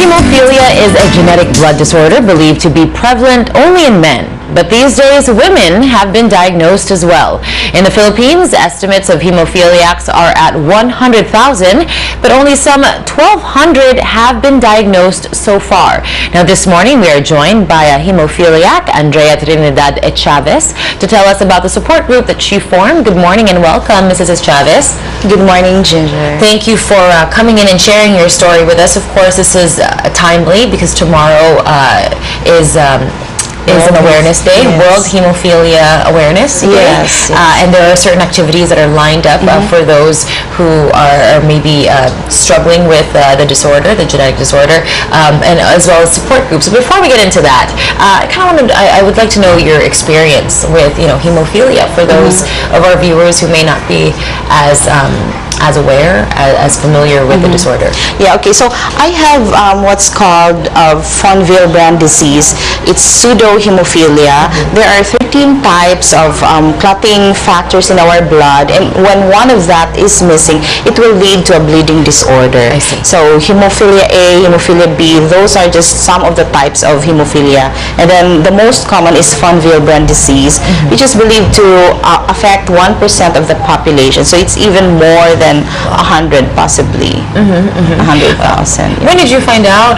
Hemophilia is a genetic blood disorder believed to be prevalent only in men. But these days, women have been diagnosed as well. In the Philippines, estimates of hemophiliacs are at 100,000, but only some 1,200 have been diagnosed so far. Now, this morning, we are joined by a hemophiliac, Andrea Trinidad Echavez, to tell us about the support group that she formed. Good morning and welcome, Mrs. Echavez. Good morning, Ginger. Thank you for coming in and sharing your story with us. Of course, this is timely because tomorrow is an awareness day, yes. World Hemophilia Awareness Day. Yes, yes. And there are certain activities that are lined up for those who are maybe struggling with the disorder, the genetic disorder, and as well as support groups. So before we get into that, I would like to know your experience with hemophilia for those of our viewers who may not be as aware, as familiar with the disorder. Yeah, okay, so I have what's called von Willebrand disease. It's pseudo-hemophilia. There are 13 types of clotting factors in our blood, and when one of that is missing, it will lead to a bleeding disorder. I see. So hemophilia A, hemophilia B, those are just some of the types of hemophilia. And then the most common is von Willebrand disease, which is believed to affect 1% of the population. So it's even more than 100, possibly 100,000. Yeah. When did you find out?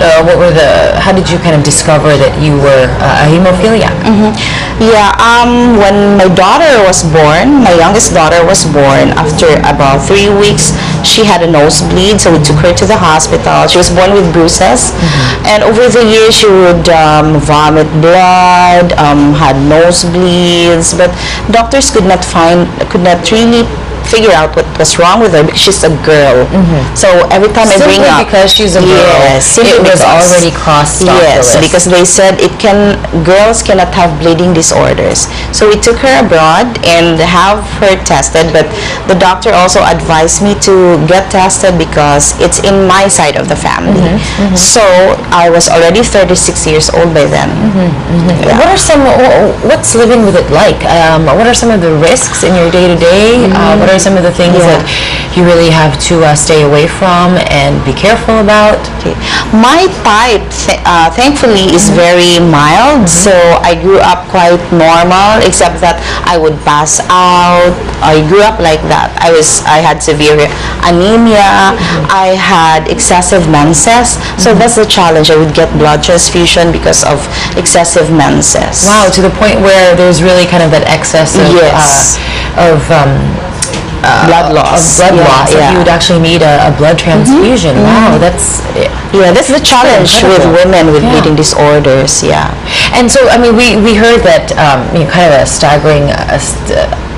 How did you kind of discover that you were a hemophiliac? Yeah, when my daughter was born, my youngest daughter was born, after about 3 weeks, she had a nosebleed, so we took her to the hospital. She was born with bruises, and over the years she would vomit blood, had nosebleeds, but doctors could not really figure out what was wrong with her because she's a girl. So every time I bring up, because she's a girl, yes, it was already crossed off the list. Yes, because they said girls cannot have bleeding disorders. So we took her abroad and have her tested, but the doctor also advised me to get tested because it's in my side of the family. So I was already 36 years old by then. Yeah. What's living with it like? What are some of the risks in your day-to-day? What are some of the things that you really have to stay away from and be careful about? Okay. My type, thankfully, is very mild, so I grew up quite normal, except that I would pass out. I grew up like that. I had severe anemia. I had excessive menses, so that's the challenge. I would get blood transfusion because of excessive menses. Wow, to the point where there's really kind of that excess of blood loss. You would actually need a blood transfusion. Wow, that's the challenge with women with bleeding disorders. Yeah, and so I mean, we heard that kind of a staggering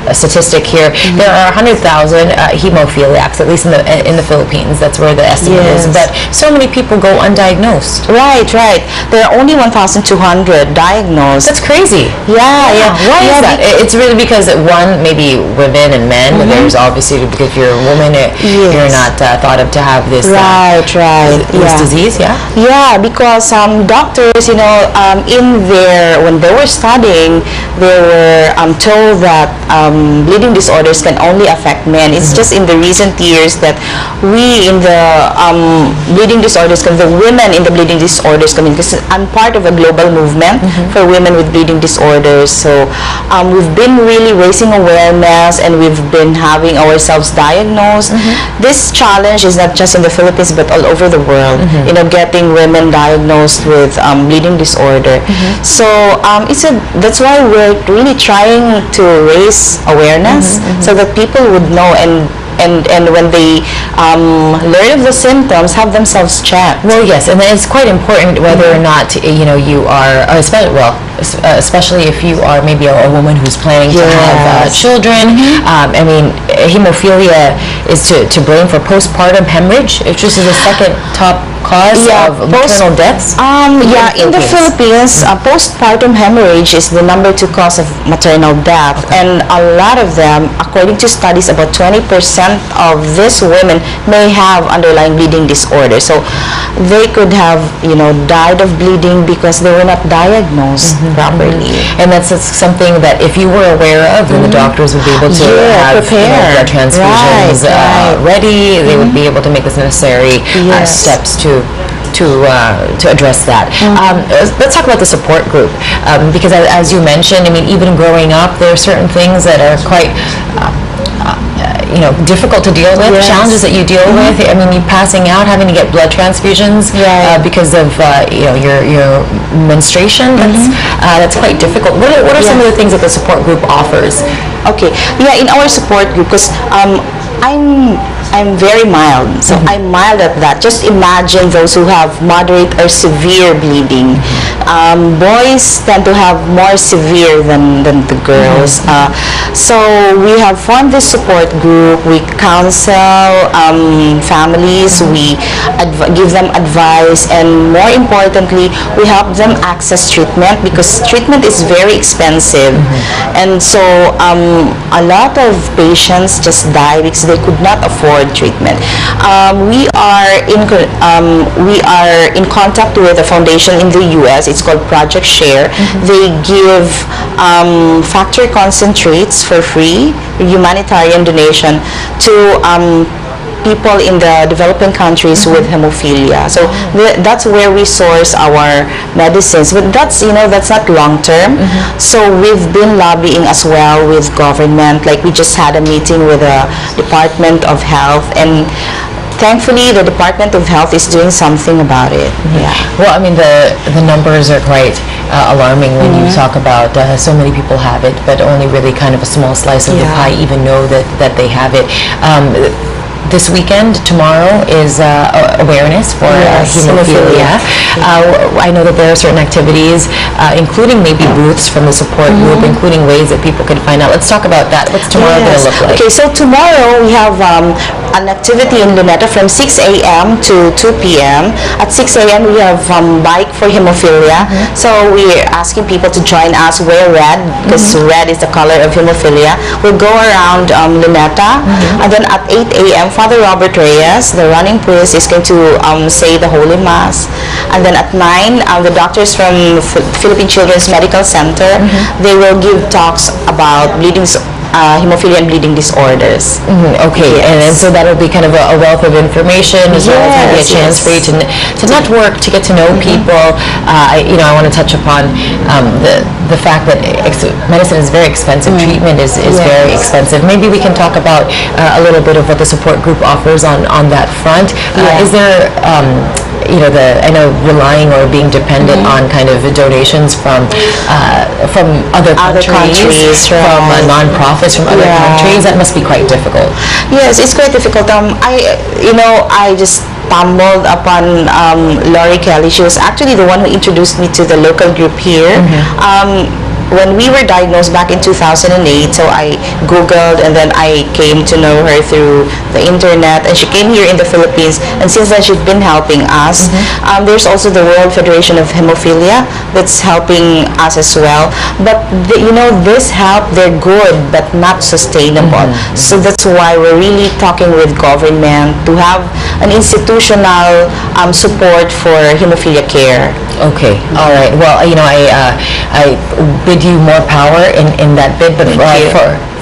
statistic here. There are 100,000 hemophiliacs, at least in the Philippines. That's where the estimate is. But so many people go undiagnosed. Right. There are only 1,200 diagnosed. That's crazy. Yeah. Why is that? It's really because maybe women and men. There's obviously, because if you're a woman, you're not thought of to have this this disease. Yeah, because doctors, when they were studying, they were told that bleeding disorders can only affect men. It's just in the recent years that we in the bleeding disorders, the women in the bleeding disorders community, because I'm part of a global movement for women with bleeding disorders. So we've been really raising awareness, and we've been having ourselves diagnosed. This challenge is not just in the Philippines but all over the world. Getting women diagnosed with bleeding disorder. So that's why we're really trying to raise awareness so that people would know, and when they learn of the symptoms, have themselves checked. Well, yes, and it's quite important whether or not you are, especially if you are maybe a woman who's planning to have children. I mean, hemophilia is to blame for postpartum hemorrhage. It just is the second top cause of maternal deaths. In the Philippines, postpartum hemorrhage is the number 2 cause of maternal death, and a lot of them, according to studies, about 20% of these women may have underlying bleeding disorder. So they could have, died of bleeding because they were not diagnosed properly. And that's something that if you were aware of, then the doctors would be able to have blood transfusions ready. They would be able to make the necessary steps to to address that. Let's talk about the support group, because as you mentioned, I mean, even growing up, there are certain things that are quite difficult to deal with, challenges that you deal with. I mean, you passing out, having to get blood transfusions because of your menstruation. That's quite difficult. What are some of the things that the support group offers? Okay, in our support group, because I'm very mild, so I'm mild at that. Just imagine those who have moderate or severe bleeding. Boys tend to have more severe than the girls. So we have formed this support group. We counsel families. We give them advice, and more importantly, we help them access treatment, because treatment is very expensive. And so a lot of patients just die because they could not afford treatment. We are in contact with a foundation in the U.S. It's called Project Share. They give factory concentrates for free, humanitarian donation to people in the developing countries with hemophilia. So that's where we source our medicines. But that's not long term. So we've been lobbying as well with government. Like, we just had a meeting with the Department of Health, and thankfully the Department of Health is doing something about it. Well, I mean, the numbers are quite alarming when you talk about so many people have it, but only really kind of a small slice of the pie even know that they have it. This weekend, tomorrow, is awareness for hemophilia. I know that there are certain activities, including maybe booths from the support group, including ways that people can find out. Let's talk about that. What's tomorrow going to look like? Okay, so tomorrow we have an activity in Luneta from 6 a.m. to 2 p.m. At 6 a.m. we have Bike for Hemophilia. So we're asking people to join us, wear red, because red is the color of hemophilia. We'll go around Luneta, and then at 8 a.m. Father Robert Reyes, the running priest, is going to say the Holy Mass. And then at 9, the doctors from Philippine Children's Medical Center, they will give talks about hemophilia and bleeding disorders. Okay, and so that'll be kind of a wealth of information, as well as maybe a chance for you to network, to get to know people. I want to touch upon the fact that medicine is very expensive. Treatment is very expensive. Maybe we can talk about a little bit of what the support group offers on that front. Is there I know relying or being dependent on kind of donations from other countries, from non-profits from other countries, that must be quite difficult. Yes, it's quite difficult. I just stumbled upon Lori Kelly. She was actually the one who introduced me to the local group here. When we were diagnosed back in 2008, so I Googled, and then I came to know her through the internet, and she came here in the Philippines, and since then she's been helping us. There's also the World Federation of Hemophilia that's helping us as well. But this help, they're good but not sustainable. So that's why we're really talking with government to have an institutional support for hemophilia care. Okay, all right. Well, I bid you more power in that bid, but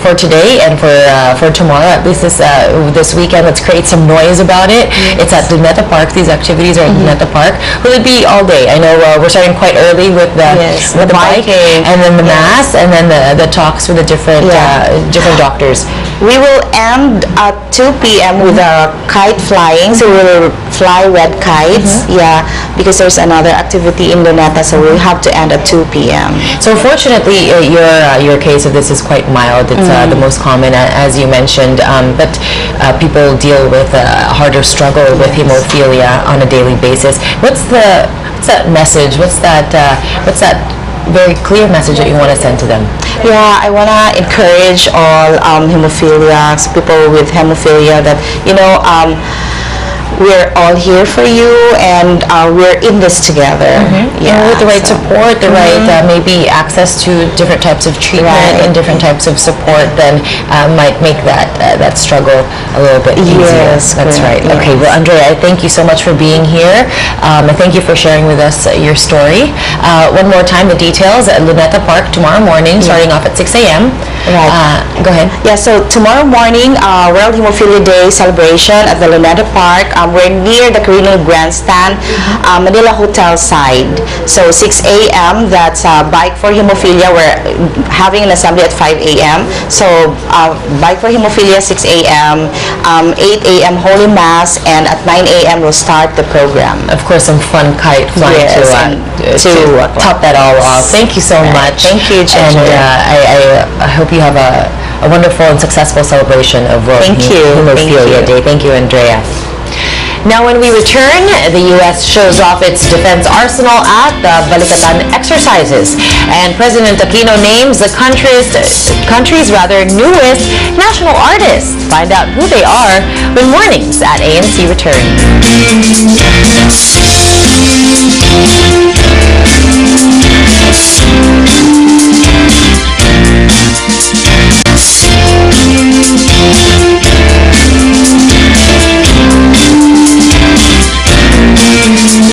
for today and for tomorrow, at least this weekend, let's create some noise about it. It's at Luneta Park. These activities are at Luneta Park. Will it be all day? I know we're starting quite early with the bike, and then the mass, and then the talks with the different doctors. We will end at 2 p.m. with a kite flying, so we'll fly red kites, because there's another activity in Luneta, so we'll have to end at 2 p.m. So fortunately, your case of this is quite mild. It's the most common, as you mentioned, but people deal with a harder struggle with hemophilia on a daily basis. What's that message? What's that very clear message that you want to send to them? I want to encourage all hemophiliacs, people with hemophilia, that we're all here for you, and we're in this together. With the right support, the right maybe access to different types of treatment and different types of support, then might make that struggle a little bit easier. Yes, that's right. Yes. Okay, well, Andrea, I thank you so much for being here. I thank you for sharing with us your story. One more time, the details at Luneta Park tomorrow morning, starting off at 6 a.m. Right. Go ahead. Yeah, so tomorrow morning, World Hemophilia Day celebration at the Luneta Park. We're near the Carino Grandstand, Manila Hotel side. So 6 a.m., that's Bike for Hemophilia. We're having an assembly at 5 a.m. So Bike for Hemophilia, 6 a.m., 8 a.m. Holy Mass, and at 9 a.m. we'll start the program. Of course, some fun kite flying to top that all off. Thank you so much. Thank you, And I hope you have a wonderful and successful celebration of World Hemophilia Day. Thank you, Andrea. Now, when we return, the U.S. shows off its defense arsenal at the Balikatan exercises, and President Aquino names the country's newest national artists. Find out who they are when Mornings at ANC return.